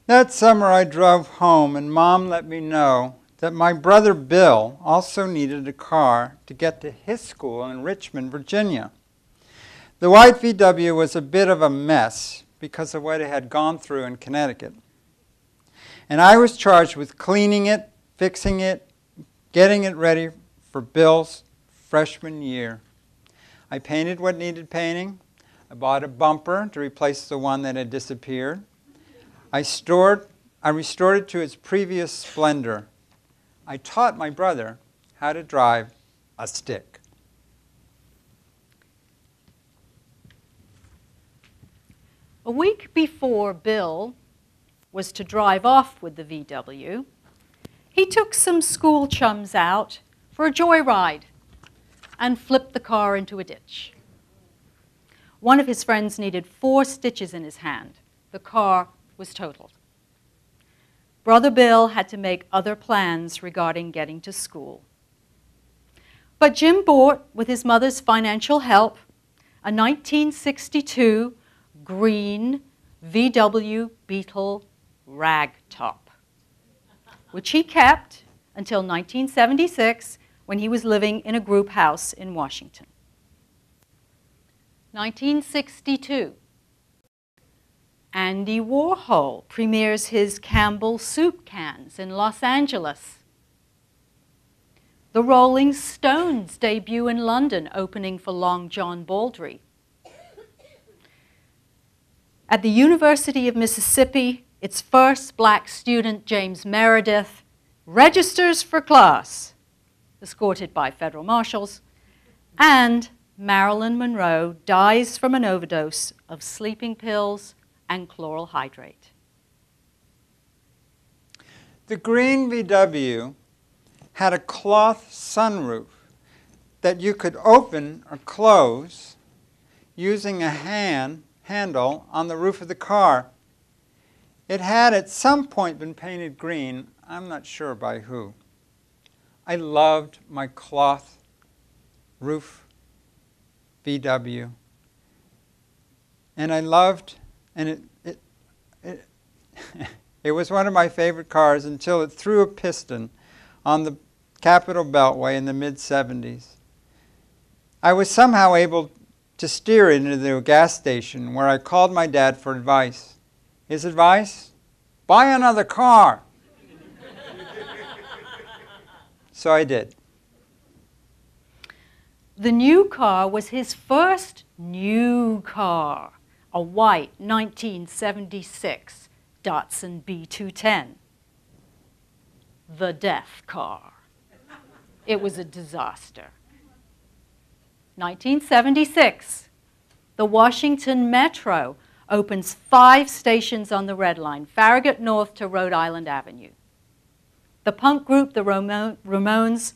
That summer I drove home and Mom let me know that my brother Bill also needed a car to get to his school in Richmond, Virginia. The white VW was a bit of a mess because of what it had gone through in Connecticut. And I was charged with cleaning it, fixing it, getting it ready for Bill's freshman year. I painted what needed painting. I bought a bumper to replace the one that had disappeared. I restored it to its previous splendor. I taught my brother how to drive a stick. A week before Bill was to drive off with the VW, he took some school chums out for a joyride and flipped the car into a ditch. One of his friends needed 4 stitches in his hand. The car was totaled. Brother Bill had to make other plans regarding getting to school. But Jim bought, with his mother's financial help, a 1962 green VW Beetle ragtop, which he kept until 1976 when he was living in a group house in Washington. 1962. Andy Warhol premieres his Campbell soup cans in Los Angeles. The Rolling Stones debut in London, opening for Long John Baldry. At the University of Mississippi, its first black student, James Meredith, registers for class, escorted by federal marshals, and Marilyn Monroe dies from an overdose of sleeping pills and chloral hydrate. The green VW had a cloth sunroof that you could open or close using a handle on the roof of the car. It had at some point been painted green, I'm not sure by who. I loved my cloth roof VW. And I loved, and it was one of my favorite cars until it threw a piston on the Capitol Beltway in the mid-70s. I was somehow able to steer it into a gas station where I called my dad for advice. His advice? Buy another car. So I did. The new car was his first new car, a white 1976 Datsun B210. The death car. It was a disaster. 1976, the Washington Metro opens 5 stations on the Red Line, Farragut North to Rhode Island Avenue. The punk group, the Ramones,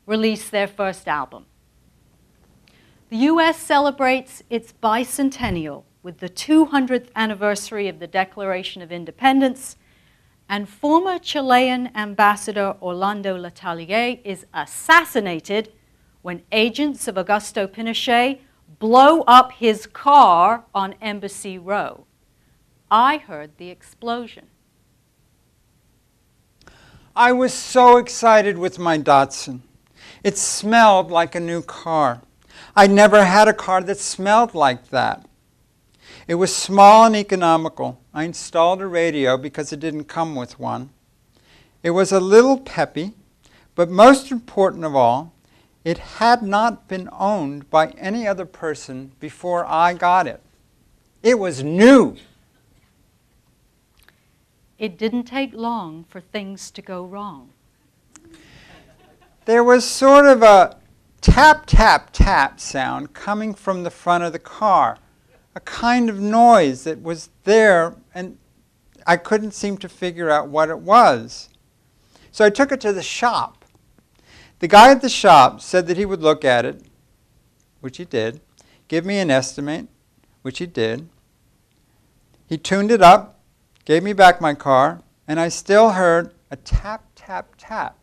released their first album. The U.S. celebrates its bicentennial with the 200th anniversary of the Declaration of Independence, and former Chilean ambassador Orlando Letelier is assassinated when agents of Augusto Pinochet blow up his car on Embassy Row. I heard the explosion. I was so excited with my Datsun. It smelled like a new car. I never had a car that smelled like that. It was small and economical. I installed a radio because it didn't come with one. It was a little peppy, but most important of all, it had not been owned by any other person before I got it. It was new. It didn't take long for things to go wrong. There was sort of a tap, tap, tap sound coming from the front of the car, a kind of noise that was there, and I couldn't seem to figure out what it was. So I took it to the shop. The guy at the shop said that he would look at it, which he did, give me an estimate, which he did. He tuned it up, gave me back my car, and I still heard a tap, tap, tap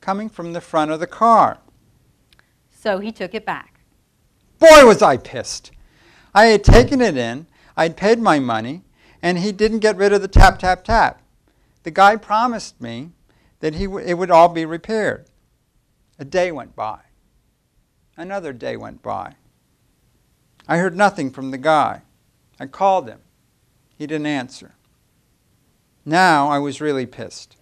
coming from the front of the car. So he took it back. Boy, was I pissed. I had taken it in, I'd paid my money, and he didn't get rid of the tap, tap, tap. the guy promised me that it would all be repaired. A day went by. Another day went by. I heard nothing from the guy. I called him. He didn't answer. Now I was really pissed.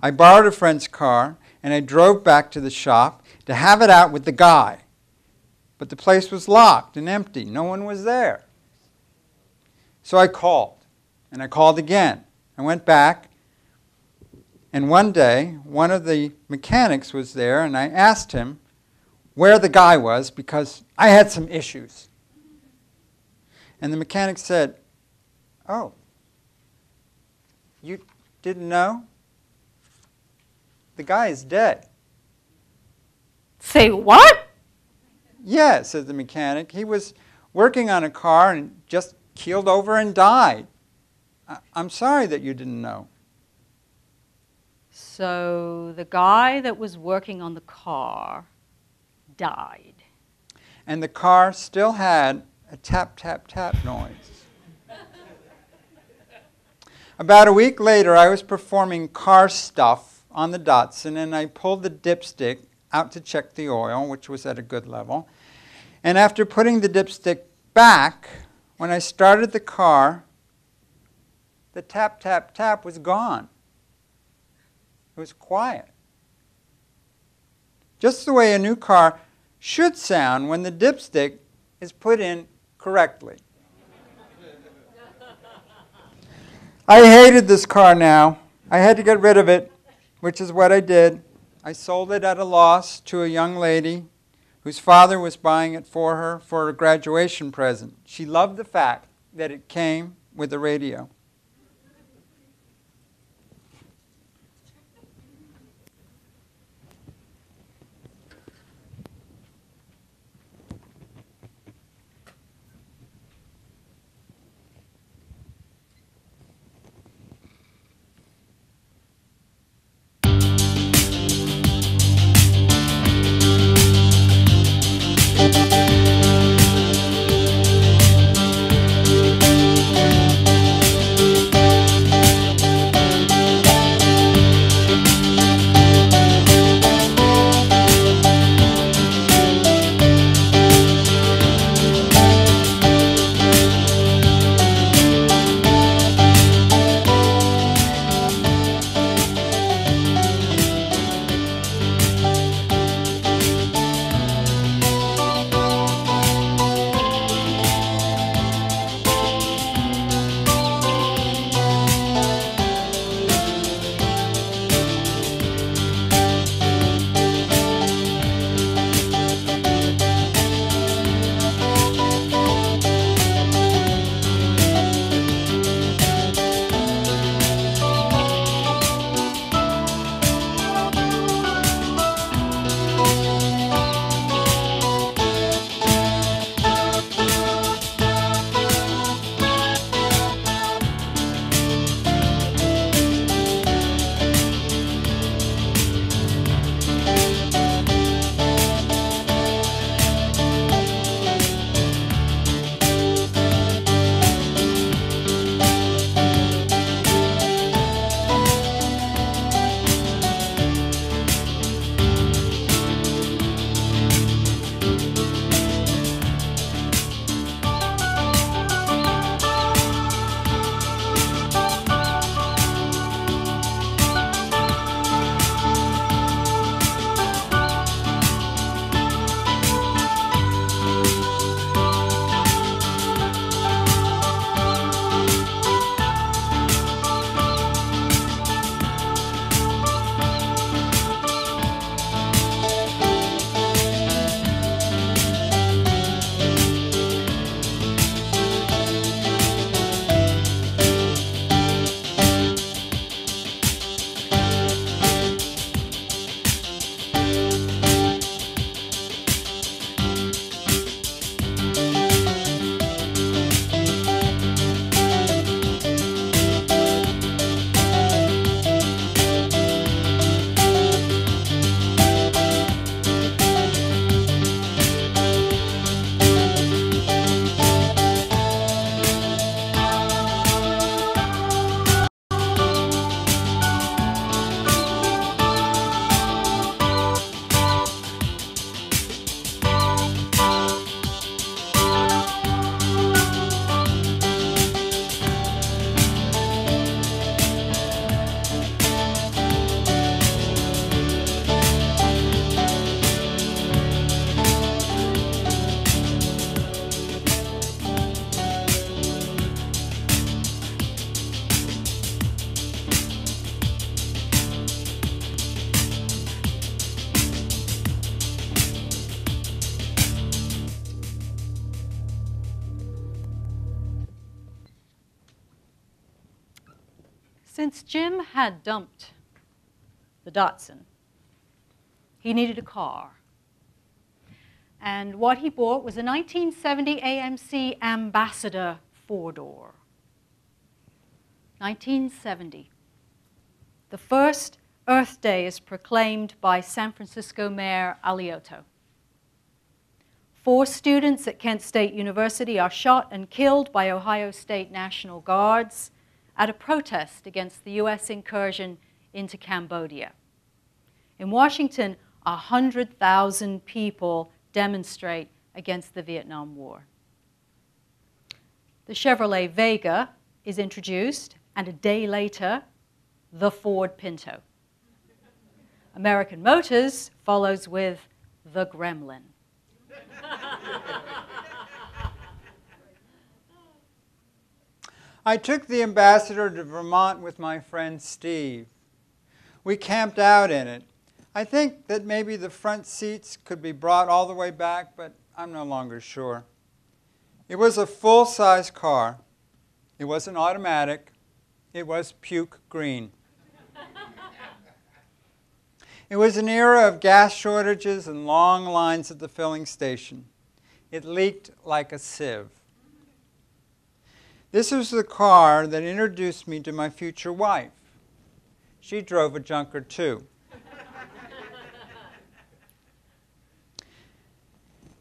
I borrowed a friend's car and I drove back to the shop to have it out with the guy. But the place was locked and empty. No one was there. So I called, and I called again. I went back, and one day, one of the mechanics was there, and I asked him where the guy was because I had some issues. And the mechanic said, "Oh, you didn't know? The guy is dead." Say what? "Yeah," said the mechanic. "He was working on a car and just keeled over and died. I'm sorry that you didn't know." So the guy that was working on the car died. And the car still had a tap, tap, tap noise. About a week later, I was performing car stuff on the Datsun, and I pulled the dipstick out to check the oil, which was at a good level. And after putting the dipstick back, when I started the car, the tap, tap, tap was gone. It was quiet. Just the way a new car should sound when the dipstick is put in correctly. I hated this car now. I had to get rid of it, which is what I did. I sold it at a loss to a young lady whose father was buying it for her for a graduation present. She loved the fact that it came with a radio. Since Jim had dumped the Datsun, he needed a car. And what he bought was a 1970 AMC Ambassador four-door. 1970. The first Earth Day is proclaimed by San Francisco Mayor Alioto. 4 students at Kent State University are shot and killed by Ohio State National Guards at a protest against the US incursion into Cambodia. In Washington, 100,000 people demonstrate against the Vietnam War. The Chevrolet Vega is introduced, and a day later, the Ford Pinto. American Motors follows with the Gremlin. I took the Ambassador to Vermont with my friend Steve. We camped out in it. I think that maybe the front seats could be brought all the way back, but I'm no longer sure. It was a full-size car. It wasn't automatic. It was puke green. It was an era of gas shortages and long lines at the filling station. It leaked like a sieve. This was the car that introduced me to my future wife. She drove a junker too.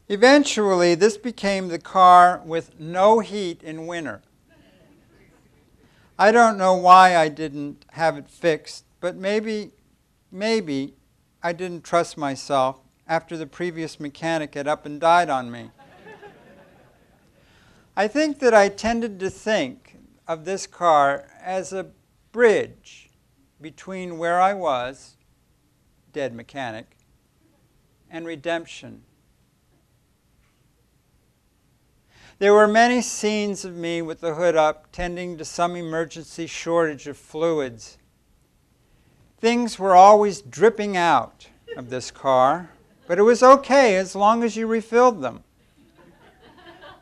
Eventually, this became the car with no heat in winter. I don't know why I didn't have it fixed, but maybe I didn't trust myself after the previous mechanic had up and died on me. I think that I tended to think of this car as a bridge between where I was, dead mechanic, and redemption. There were many scenes of me with the hood up, tending to some emergency shortage of fluids. Things were always dripping out of this car, but it was okay as long as you refilled them.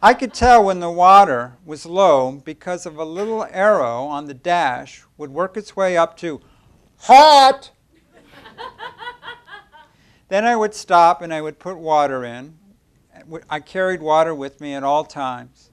I could tell when the water was low because of a little arrow on the dash would work its way up to hot. Then I would stop and I would put water in. I carried water with me at all times.